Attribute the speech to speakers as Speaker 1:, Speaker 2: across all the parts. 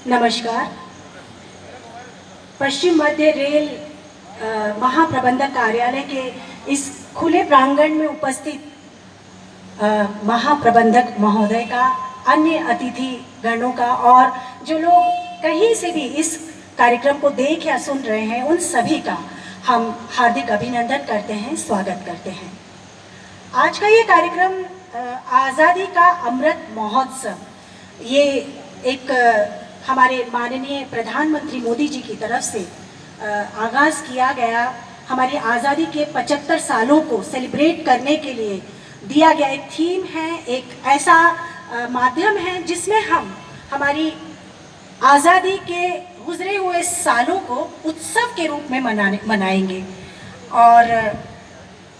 Speaker 1: नमस्कार। पश्चिम मध्य रेल महाप्रबंधक कार्यालय के इस खुले प्रांगण में उपस्थित महाप्रबंधक महोदय का, अन्य अतिथि गणों का और जो लोग कहीं से भी इस कार्यक्रम को देख या सुन रहे हैं, उन सभी का हम हार्दिक अभिनंदन करते हैं, स्वागत करते हैं। आज का ये कार्यक्रम आज़ादी का अमृत महोत्सव, ये एक हमारे माननीय प्रधानमंत्री मोदी जी की तरफ से आगाज़ किया गया, हमारी आज़ादी के 75 सालों को सेलिब्रेट करने के लिए दिया गया एक थीम है, एक ऐसा माध्यम है जिसमें हम हमारी आज़ादी के गुजरे हुए सालों को उत्सव के रूप में मनाएंगे। और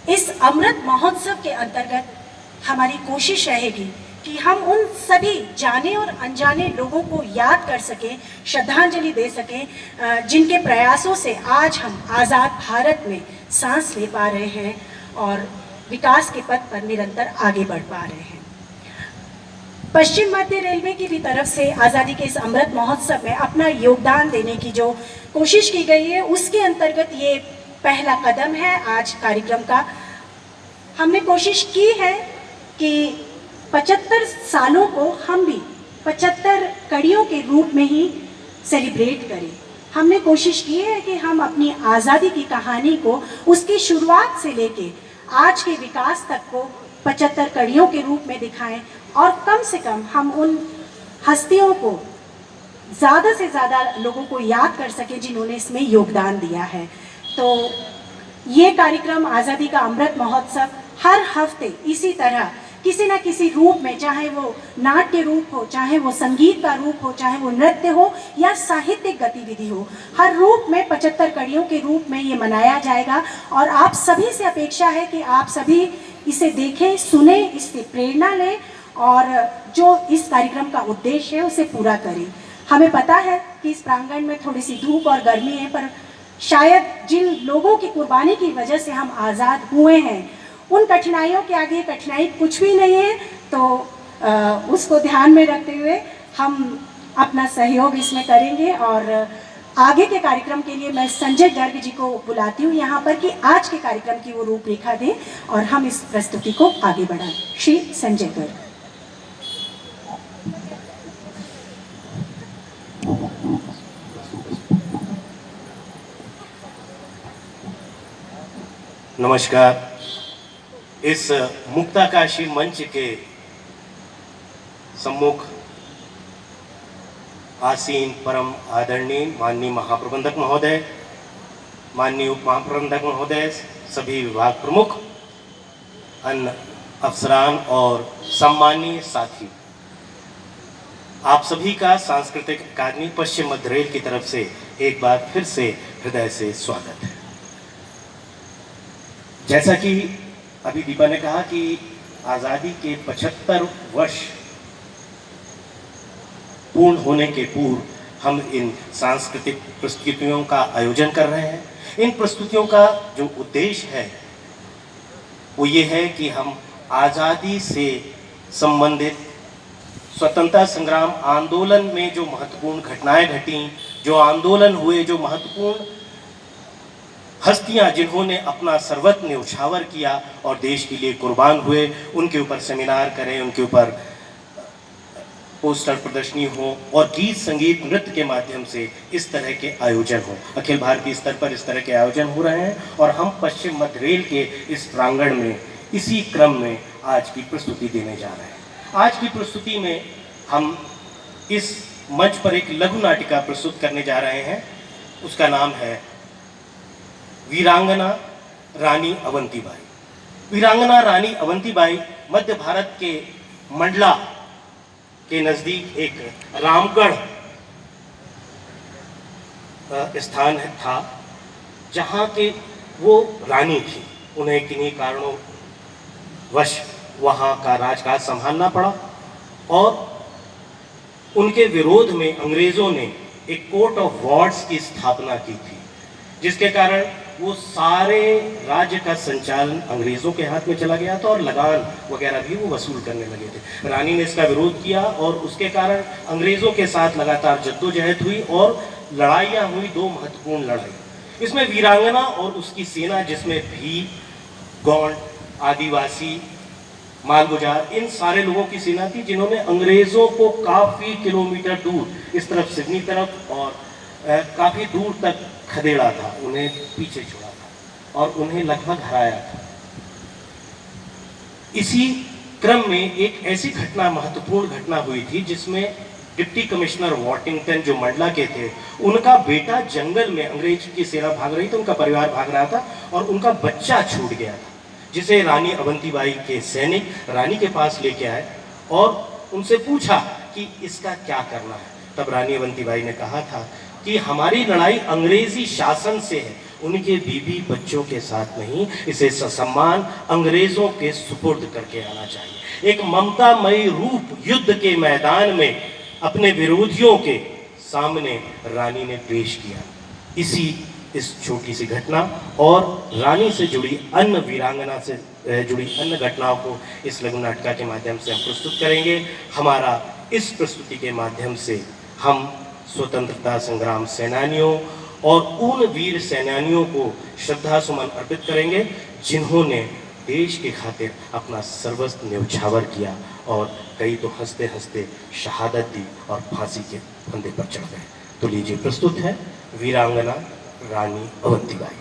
Speaker 1: इस अमृत महोत्सव के अंतर्गत हमारी कोशिश रहेगी कि हम उन सभी जाने और अनजाने लोगों को याद कर सकें, श्रद्धांजलि दे सकें, जिनके प्रयासों से आज हम आज़ाद भारत में सांस ले पा रहे हैं और विकास के पथ पर निरंतर आगे बढ़ पा रहे हैं। पश्चिम मध्य रेलवे की भी तरफ से आज़ादी के इस अमृत महोत्सव में अपना योगदान देने की जो कोशिश की गई है, उसके अंतर्गत ये पहला कदम है आज कार्यक्रम का। हमने कोशिश की है कि 75 सालों को हम भी 75 कड़ियों के रूप में ही सेलिब्रेट करें। हमने कोशिश की है कि हम अपनी आज़ादी की कहानी को उसकी शुरुआत से लेके आज के विकास तक को 75 कड़ियों के रूप में दिखाएं और कम से कम हम उन हस्तियों को ज़्यादा से ज़्यादा लोगों को याद कर सकें जिन्होंने इसमें योगदान दिया है। तो ये कार्यक्रम आज़ादी का अमृत महोत्सव हर हफ्ते इसी तरह किसी न किसी रूप में, चाहे वो नाट्य रूप हो, चाहे वो संगीत का रूप हो, चाहे वो नृत्य हो या साहित्यिक गतिविधि हो, हर रूप में 75 कड़ियों के रूप में ये मनाया जाएगा। और आप सभी से अपेक्षा है कि आप सभी इसे देखें, सुने, इससे प्रेरणा लें और जो इस कार्यक्रम का उद्देश्य है उसे पूरा करें। हमें पता है कि इस प्रांगण में थोड़ी सी धूप और गर्मी है, पर शायद जिन लोगों की कुर्बानी की वजह से हम आज़ाद हुए हैं, उन कठिनाइयों के आगे कठिनाई कुछ भी नहीं है। तो उसको ध्यान में रखते हुए हम अपना सहयोग इसमें करेंगे। और आगे के कार्यक्रम के लिए मैं संजय गर्ग जी को बुलाती हूँ यहाँ पर कि आज के कार्यक्रम की वो रूपरेखा दें और हम इस प्रस्तुति को आगे बढ़ाएं। श्री संजय गर्ग।
Speaker 2: नमस्कार। इस मुक्ताकाशी मंच के सम्मुख आसीन परम आदरणीय माननीय महाप्रबंधक महोदय, माननीय उप महाप्रबंधक महोदय, सभी विभाग प्रमुख, अन्य अफसरान और सम्मानीय साथी, आप सभी का सांस्कृतिक अकादमी पश्चिम मध्य रेल की तरफ से एक बार फिर से हृदय से स्वागत है। जैसा कि अभी दीपा ने कहा कि आज़ादी के 75 वर्ष पूर्ण होने के पूर्व हम इन सांस्कृतिक प्रस्तुतियों का आयोजन कर रहे हैं। इन प्रस्तुतियों का जो उद्देश्य है वो ये है कि हम आज़ादी से संबंधित स्वतंत्रता संग्राम आंदोलन में जो महत्वपूर्ण घटनाएं घटी, जो आंदोलन हुए, जो महत्वपूर्ण हस्तियां जिन्होंने अपना सर्वस्व न्यौछावर किया और देश के लिए कुर्बान हुए, उनके ऊपर सेमिनार करें, उनके ऊपर पोस्टर प्रदर्शनी हो और गीत संगीत नृत्य के माध्यम से इस तरह के आयोजन हो। अखिल भारतीय स्तर पर इस तरह के आयोजन हो रहे हैं और हम पश्चिम मध्य रेल के इस प्रांगण में इसी क्रम में आज की प्रस्तुति देने जा रहे हैं। आज की प्रस्तुति में हम इस मंच पर एक लघु नाटिका प्रस्तुत करने जा रहे हैं। उसका नाम है वीरांगना रानी अवंतीबाई। वीरांगना रानी अवंतीबाई मध्य भारत के मंडला के नज़दीक एक रामगढ़ स्थान था, जहाँ के वो रानी थी। उन्हें किन्हीं कारणों वश वहाँ का राजकाज संभालना पड़ा और उनके विरोध में अंग्रेज़ों ने एक कोर्ट ऑफ वार्ड्स की स्थापना की थी, जिसके कारण वो सारे राज्य का संचालन अंग्रेज़ों के हाथ में चला गया था और लगान वगैरह भी वो वसूल करने लगे थे। रानी ने इसका विरोध किया और उसके कारण अंग्रेज़ों के साथ लगातार जद्दोजहद हुई और लड़ाइयाँ हुई, 2 महत्वपूर्ण लड़ाई। इसमें वीरांगना और उसकी सेना, जिसमें भील, गौंड, आदिवासी, मालगुजार, इन सारे लोगों की सेना थी, जिन्होंने अंग्रेज़ों को काफ़ी किलोमीटर दूर, इस तरफ सिडनी तरफ और काफ़ी दूर तक खदेड़ा था, उन्हें पीछे छोड़ा था और उन्हें लगभग हराया था। इसी क्रम में एक ऐसी घटना, महत्वपूर्ण घटना हुई थी, जिसमें डिप्टी कमिश्नर वॉटिंगटन जो मंडला के थे, उनका बेटा जंगल में, अंग्रेज की सेना भाग रही थी, उनका परिवार भाग रहा था और उनका बच्चा छूट गया था, जिसे रानी अवंतीबाई के सैनिक रानी के पास लेके आए और उनसे पूछा कि इसका क्या करना है। तब रानी अवंतीबाई ने कहा था कि हमारी लड़ाई अंग्रेजी शासन से है, उनके बीबी बच्चों के साथ नहीं, इसे ससम्मान अंग्रेजों के सुपुर्द करके आना चाहिए। एक ममतामयी रूप युद्ध के मैदान में अपने विरोधियों के सामने रानी ने पेश किया। इस छोटी सी घटना और रानी से जुड़ी अन्य, वीरांगना से जुड़ी अन्य घटनाओं को इस लघु नाटिका के माध्यम से हम प्रस्तुत करेंगे। हमारा इस प्रस्तुति के माध्यम से हम स्वतंत्रता संग्राम सेनानियों और उन वीर सेनानियों को श्रद्धा सुमन अर्पित करेंगे, जिन्होंने देश के खातिर अपना सर्वस्व न्यौछावर किया और कई तो हंसते हंसते शहादत दी और फांसी के फंदे पर चढ़ गए। तो लीजिए, प्रस्तुत है वीरांगना रानी अवंतीबाई।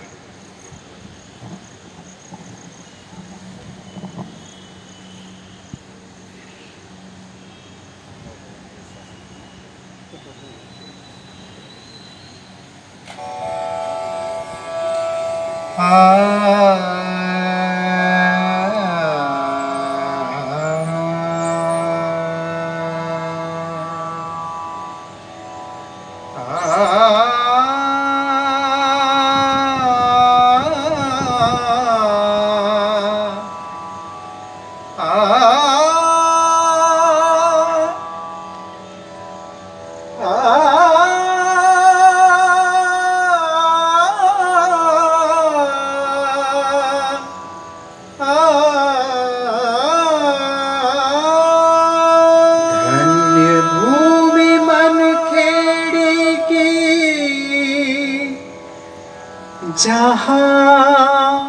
Speaker 3: जहाँ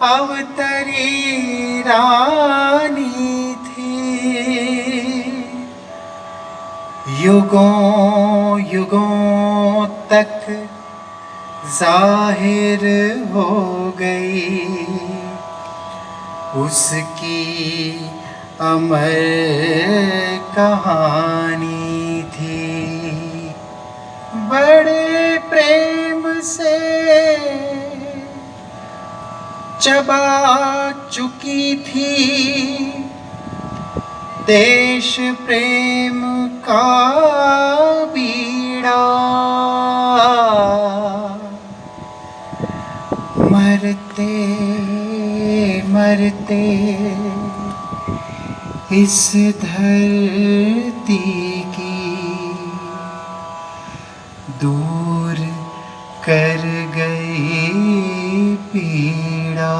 Speaker 3: अवतरी रानी थी, युगों युगों तक जाहिर हो गई उसकी अमर कहानी थी। बड़े प्रेम से चबा चुकी थी देश प्रेम का बीड़ा, मरते मरते इस धरती की दूर कर गई पीड़ा।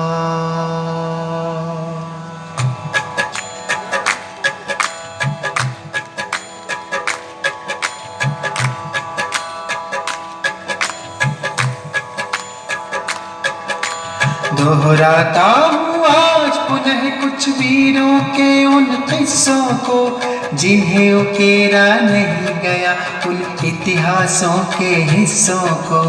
Speaker 3: दोहराता हूँ आज पुनः कुछ वीरों के उन किस्सों को, जिन्हें उकेरा नहीं गया उन इतिहासों के हिस्सों को।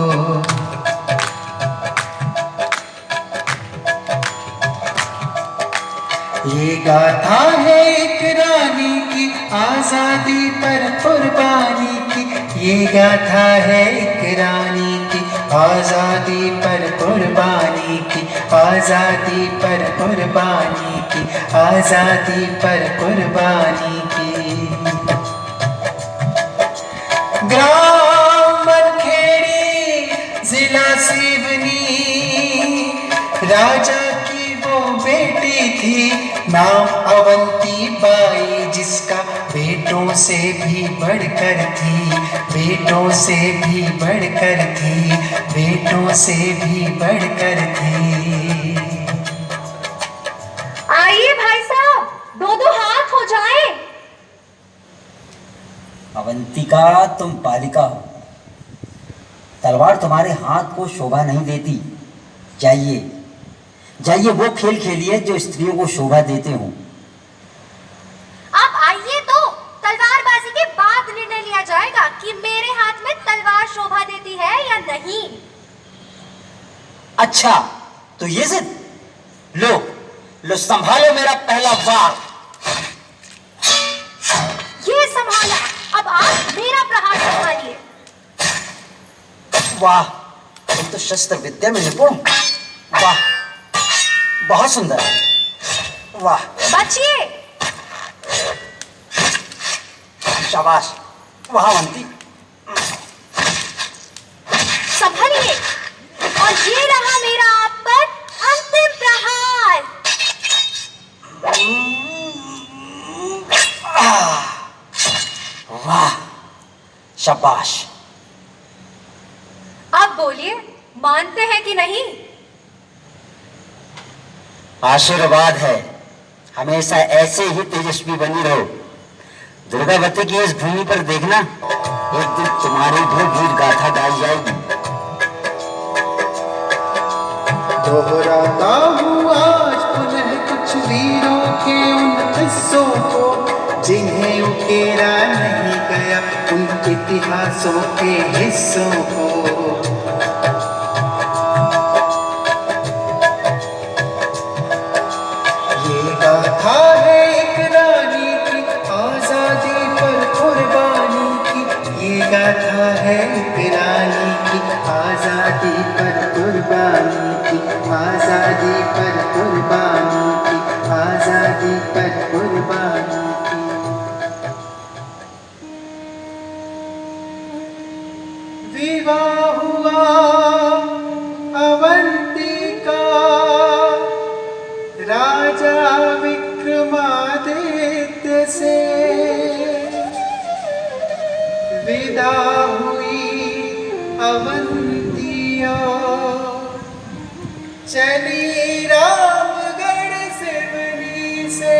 Speaker 3: ये गाथा है एक रानी की आजादी पर कुर्बानी की, ये गाथा है एक रानी की आजादी पर कुर्बानी की, आजादी पर कुर्बानी की, आजादी पर कुर्बानी की। ग्राम मनखेड़ी जिला सिवनी, राजा की वो बेटी थी नाम अवंतीबाई, जिसका बेटों से भी बढ़कर थी बेटों से भी बढ़कर थी, बेटों से भी बढ़कर थी।
Speaker 4: आइए भाई साहब, दो दो हाथ हो जाए।
Speaker 5: अवंतिका, तुम बालिका हो, तलवार तुम्हारे हाथ को शोभा नहीं देती। जाइए जाइए, वो खेल खेलिए जो स्त्रियों को शोभा देते हो।
Speaker 4: आप आइए तो तलवारबाजी के बाद निर्णय लिया जाएगा कि मेरे हाथ में तलवार शोभा देती है या नहीं।
Speaker 5: अच्छा, तो ये जिद, लो लो संभालो मेरा पहला वार।
Speaker 4: ये संभाला, अब आप मेरा प्रहार संभालिए।
Speaker 5: वाह, तुम तो शस्त्र विद्या में निपुण। वाह, बहुत सुंदर। वाह,
Speaker 4: बचिए।
Speaker 5: शाबाश। वाह अवंती।
Speaker 4: संभलिए, और ये रहा मेरा आप पर अंतिम प्रहार।
Speaker 5: वाह, शाबाश।
Speaker 4: अब बोलिए, मानते हैं कि नहीं?
Speaker 5: आशीर्वाद है, हमेशा ऐसे ही तेजस्वी बनी रहो। दुर्गावती की इस भूमि पर देखना, एक दिन तुम्हारी भी वीर गाथा गाई जाएगी।
Speaker 3: दोहराता हूँ आज पुनः कुछ वीरों के उन किस्सों को, जिन्हें उकेरा नहीं गया उन इतिहासों के हिस्सों को। ये गाथा है एक रानी की आजादी पर कुर्बानी की, ये गाथा है एक रानी की आजादी पर कुर्बानी की, आजादी पर कुर्बानी की, आजादी पर कुर्बानी की। विवाह हुआ अवंतिका राजा विक्रमादित्य से, विदा हुई अवंतिया, चली रामगढ़ सिवनी से।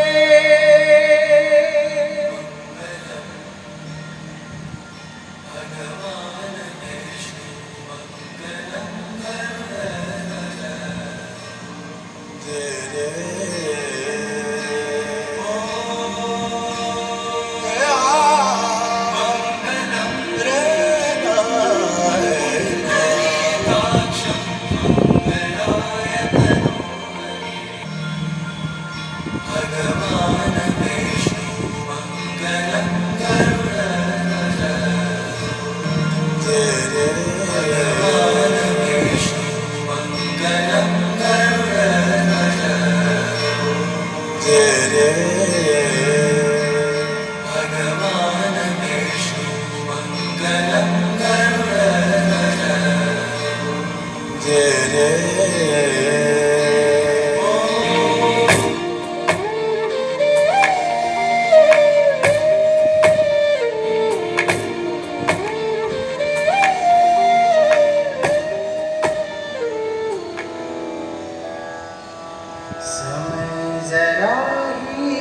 Speaker 3: समय जरा ही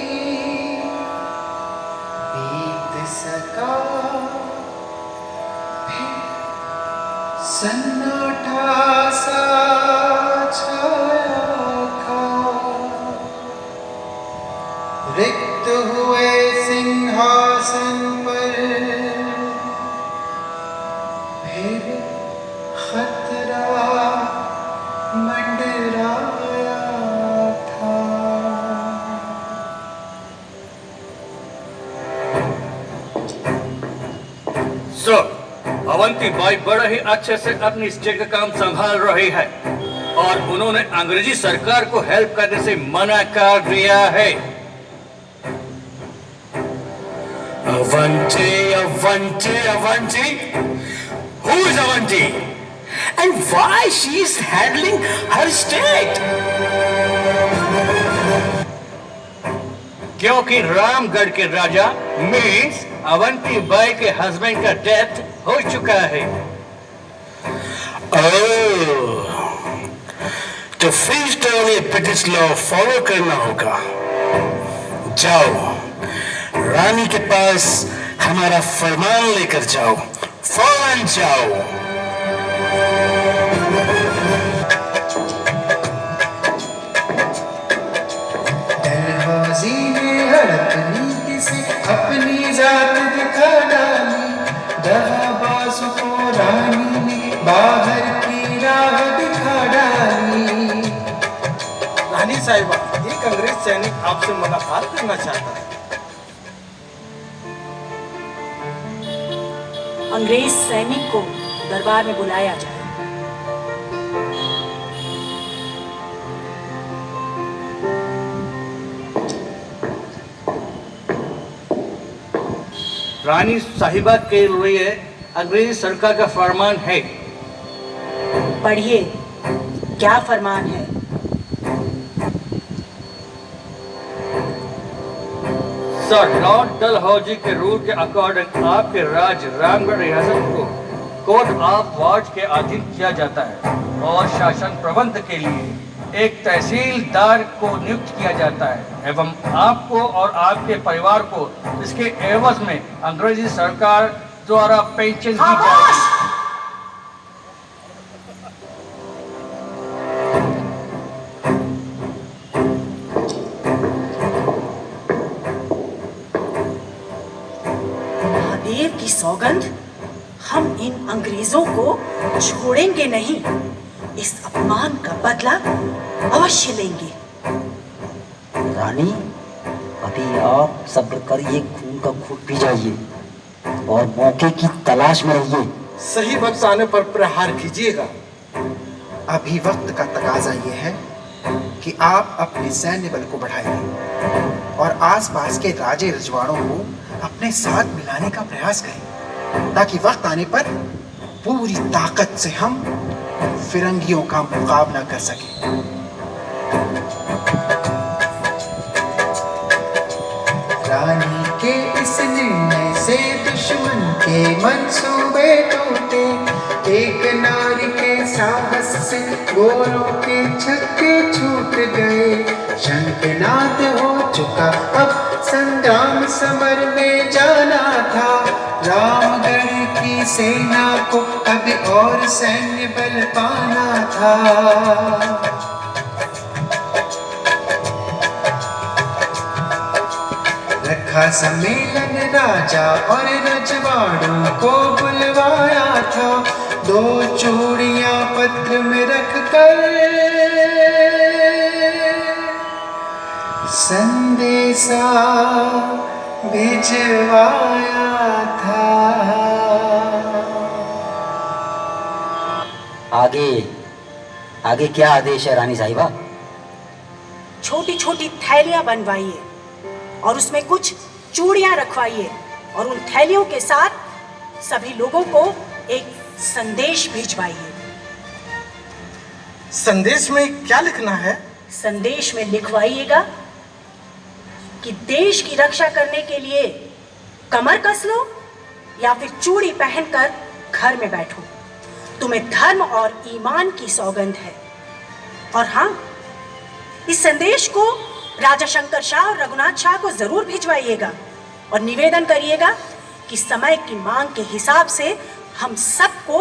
Speaker 3: बीत सका, फिर सन्नाटा सा छाया था। रिक्त हुए सिंहासन पर फिर खतरा मंडराया था।
Speaker 6: अवंती बाई बड़ा ही अच्छे से अपनी स्टेट का काम संभाल रही है और उन्होंने अंग्रेजी सरकार को हेल्प करने से मना कर दिया है।
Speaker 7: Avanti, Avanti, Avanti. Who is Avanti? And why she is handling her state?
Speaker 6: क्योंकि रामगढ़ के राजा मीन्स अवंती बाई के हस्बैंड का डेथ हो चुका है।
Speaker 7: तो फिर तो उन्हें ब्रिटिश लॉ फॉलो करना होगा। जाओ, रानी के पास हमारा फरमान लेकर जाओ, फौरन जाओ।
Speaker 3: डलहौजी ने हड़प नीति से अपनी जात दिखा डाली, दगाबाजों को रानी ने बाहर की राह दिखा डाली।
Speaker 8: रानी साहिबा, एक अंग्रेज सैनिक आपसे मुलाकात करना चाहता है।
Speaker 1: अंग्रेज सैनिक को दरबार में बुलाया जाए।
Speaker 6: रानी साहिबा के लिए अंग्रेज सरकार का फरमान है।
Speaker 1: पढ़िए, क्या फरमान है?
Speaker 6: सर, लॉर्ड डलहौजी के रूल के अकॉर्डिंग आपके राज्य रामगढ़ रियासत को कोर्ट ऑफ वार्ड के अधीन किया जाता है और शासन प्रबंध के लिए एक तहसीलदार को नियुक्त किया जाता है एवं आपको और आपके परिवार को इसके एवज में अंग्रेजी सरकार द्वारा पेंशन दी जाएगी।
Speaker 1: महादेव की सौगंध, हम इन अंग्रेजों को छोड़ेंगे नहीं। इस अपमान का बदला अवश्य लेंगे।
Speaker 5: रानी, अभी आप सब्र कर ये खून का घूंट पी जाइए और मौके की तलाश में रहिए।
Speaker 8: सही वक्त आने पर प्रहार कीजिएगा।
Speaker 3: अभी वक्त का तकाजा ये है कि आप अपने सैन्य बल को बढ़ाइए और आसपास के राजे रजवाड़ों को अपने साथ मिलाने का प्रयास करें, ताकि वक्त आने पर पूरी ताकत से हम फिरंगियों का मुकाबला कर सकें। रानी के इस निर्णय से दुश्मन के मंसूबे टूटे, एक नारी के साहस से गोरों के छक्के छूट गए। शंखनाद हो चुका, अब संग्राम समर में जाना था। रामगढ़ की सेना को अब और सैन्य बल पाना था। रखा सम्मेलन राजा और रजवाड़ों को बुलवाया था। 2 चूड़ियां पत्र में रखकर संदेशा भिजवाया था।
Speaker 5: आगे क्या आदेश है रानी साहिबा?
Speaker 1: छोटी छोटी थैलियां बनवाइए और उसमें कुछ चूड़ियां रखवाइए और उन थैलियों के साथ सभी लोगों को एक संदेश भिजवाइए।
Speaker 8: संदेश में क्या लिखना है?
Speaker 1: संदेश में लिखवाइएगा कि देश की रक्षा करने के लिए कमर कस लो या फिर चूड़ी पहनकर घर में बैठो। तुम्हें धर्म और ईमान की सौगंध है। और हाँ, इस संदेश को राजा शंकर शाह और रघुनाथ शाह को जरूर भिजवाइएगा और निवेदन करिएगा कि समय की मांग के हिसाब से हम सबको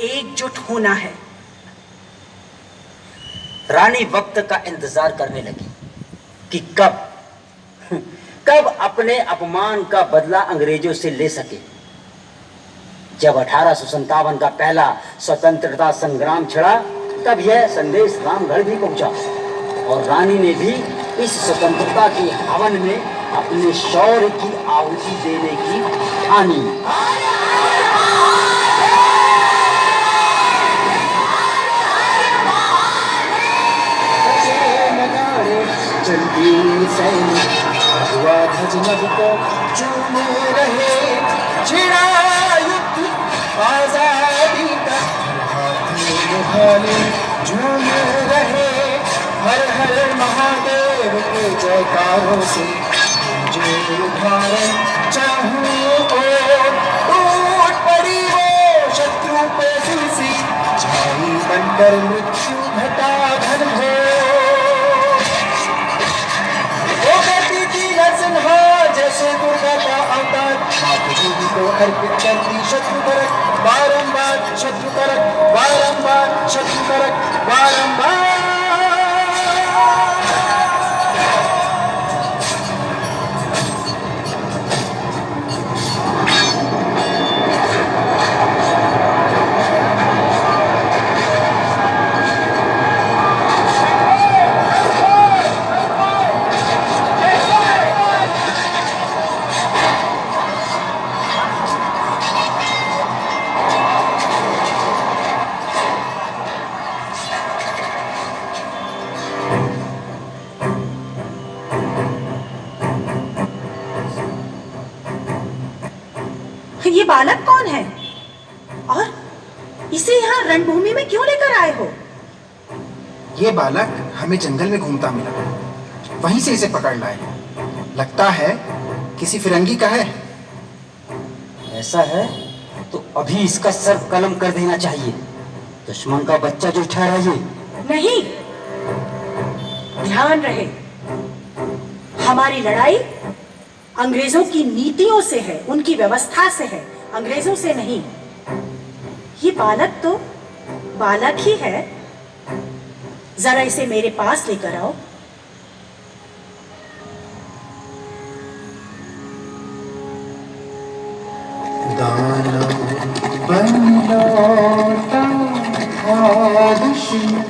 Speaker 1: एकजुट होना है।
Speaker 5: रानी वक्त का इंतजार करने लगी कि कब अपने अपमान का बदला अंग्रेजों से ले सके। जब 1857 का पहला स्वतंत्रता संग्राम छिड़ा, तब यह संदेश रामगढ़ भी पहुंचा और रानी ने भी इस स्वतंत्रता के हवन में अपने शौर्य की आहुति देने की ठानी।
Speaker 3: चलती सैनिक हुआ धजनब को चूम रहे, छिड़ा युद्ध आजादी का झूम रहे। हर हर महादेव के जयकारों से मुझे उधार चाहूं और टूट पड़ी वो बनकर मृत्यु घटा घन घोर। वो करती थी नरसंहार जैसे दुर्गा का अवतार, मातृ देवी को अर्पित करती शत्रु करक बारंबार, शत्रु करक बारंबार, शत्रु करक बारंबार।
Speaker 1: ये बालक कौन है और इसे यहाँ रणभूमि में क्यों लेकर आए हो?
Speaker 3: ये बालक हमें जंगल में घूमता मिला, वहीं से इसे पकड़ लाए। लगता है किसी फिरंगी का है।
Speaker 5: ऐसा है तो अभी इसका सर कलम कर देना चाहिए। दुश्मन का बच्चा जो ठहरा ये।
Speaker 1: नहीं, ध्यान रहे, हमारी लड़ाई अंग्रेजों की नीतियों से है, उनकी व्यवस्था से है, अंग्रेजों से नहीं। ये बालक तो बालक ही है। जरा इसे मेरे पास लेकर आओ।
Speaker 3: दाना बन लौटा था दुश्मन,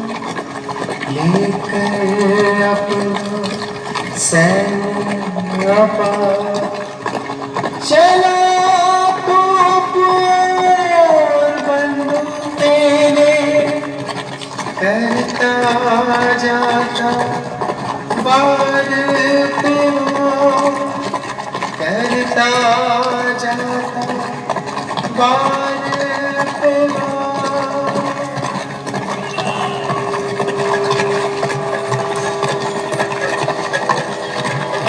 Speaker 3: लेकर अपना सैन्य पार। चला तो बंदूक तेरे करता जाता बार पे वार, करता जाता बार पे वार।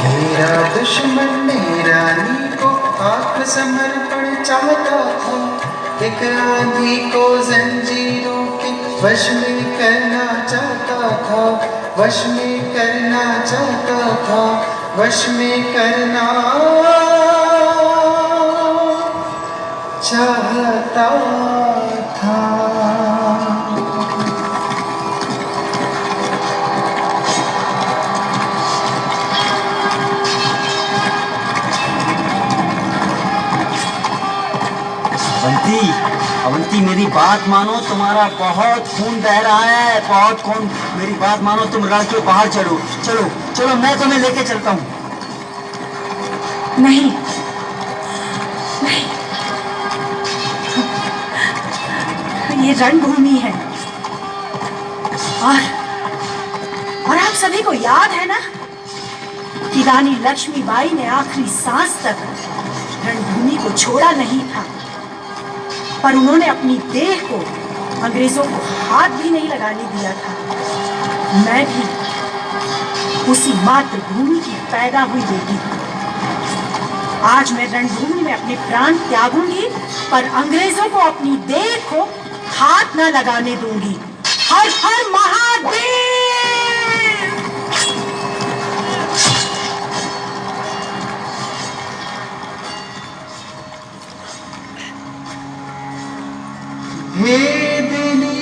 Speaker 3: मेरा दुश्मन ने रानी को आत्मसमर्पण चाहता था, एक आंधी को जंजीरों के वश में करना चाहता था, वश में करना चाहता था, वश में करना चाहता था।
Speaker 5: अवंती, अवंती मेरी बात मानो, तुम्हारा बहुत खून बह रहा है, बहुत खून। मेरी बात मानो, तुम रण के बाहर चलो, चलो चलो, मैं तुम्हें लेके चलता हूँ।
Speaker 1: नहीं, नहीं, ये रणभूमि है और आप सभी को याद है ना कि रानी लक्ष्मीबाई ने आखिरी सांस तक रणभूमि को छोड़ा नहीं था, पर उन्होंने अपनी देह को अंग्रेजों को हाथ भी नहीं लगाने दिया था। मैं भी उसी मातृभूमि की पैदा हुई बेटी हूँ। आज मैं रणभूमि में अपने प्राण त्यागूंगी, पर अंग्रेजों को अपनी देह को हाथ न लगाने दूंगी। हर हर महादेव।
Speaker 3: भेदनी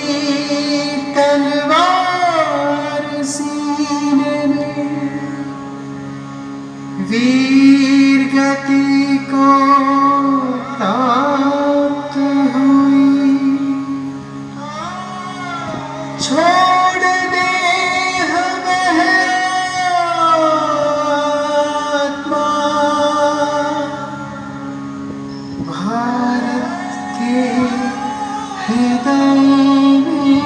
Speaker 3: तलवार सीने में, वीर गति को प्राप्त हुई। छोड़ दे हमें आत्मा, भारत के हृदय में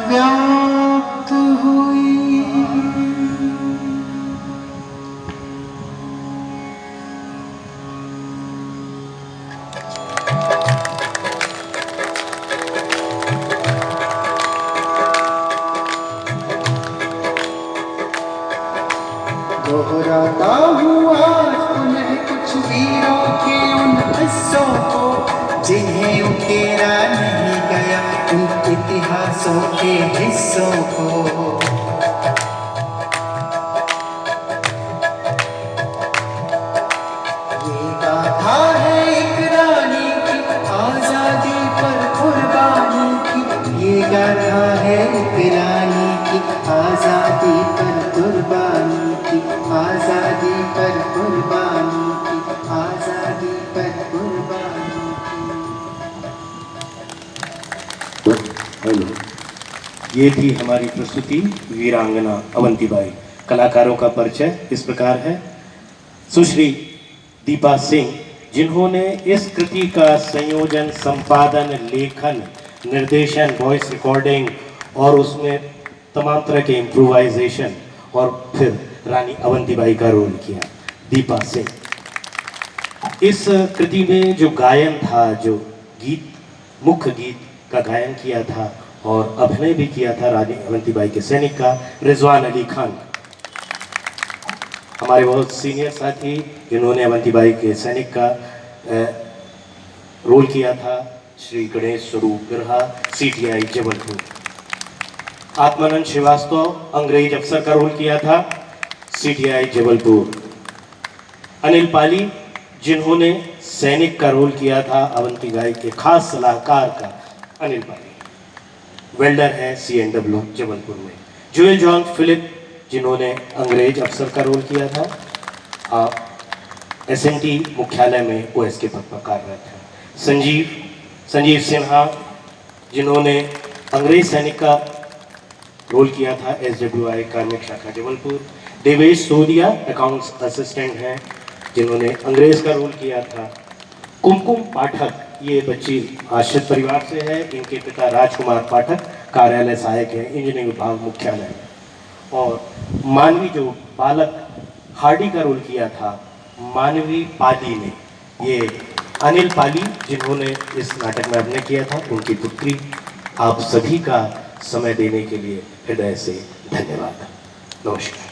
Speaker 3: व्याप्त हुई। दोहराता हूँ आज पुनः कुछ वीरों के उन किस्सों को, जिन्हें उकेरा नहीं गया उन इतिहासों के हिस्सों को। ये गाथा है एक रानी की आजादी पर कुर्बानी की। ये गाथा है एक रानी की आजादी पर कुर्बानी की। आजादी पर कुर्बानी की। आजादी पर कुर्बानी
Speaker 2: हेलो, ये थी हमारी प्रस्तुति वीरांगना अवंतीबाई। कलाकारों का परिचय इस प्रकार है। सुश्री दीपा सिंह, जिन्होंने इस कृति का संयोजन, संपादन, लेखन, निर्देशन, वॉइस रिकॉर्डिंग और उसमें तमाम तरह के इम्प्रोवाइजेशन और फिर रानी अवंतीबाई का रोल किया। दीपा सिंह, इस कृति में जो गायन था, जो गीत, मुख्य गीत का गायन किया था और अभिनय भी किया था रानी अवंतीबाई के सैनिक का रिजवान अली खान। हमारे बहुत सीनियर साथी जिन्होंने अवंतीबाई के सैनिक का रोल किया था, श्री गणेश स्वरूप बिरहा, CTI जबलपुर। आत्मानंद श्रीवास्तव, अंग्रेज अफसर का रोल किया था, CTI जबलपुर। अनिल पाली, जिन्होंने सैनिक का रोल किया था, अवंतीबाई के खास सलाहकार का अनिल पाली, वेल्डर है CNW जबलपुर में। जोएल जॉन फिलिप, जिन्होंने अंग्रेज अफसर का रोल किया था, SNT मुख्यालय में OS के पद पर कार्यरत है। संजीव सिन्हा, जिन्होंने अंग्रेज सैनिक का रोल किया था, SWI कार्मिक शाखा जबलपुर। देवेश सोदिया, अकाउंट्स असिस्टेंट हैं, जिन्होंने अंग्रेज का रोल किया था। कुमकुम पाठक, ये बच्ची आश्रित परिवार से है, इनके पिता राजकुमार पाठक कार्यालय सहायक है, इंजीनियरिंग विभाग मुख्यालय। और मानवी, जो बालक हार्डी का रोल किया था, मानवी पाली ने, ये अनिल पाली, जिन्होंने इस नाटक में अभिनय किया था, उनकी पुत्री। आप सभी का समय देने के लिए हृदय से धन्यवाद। नमस्कार।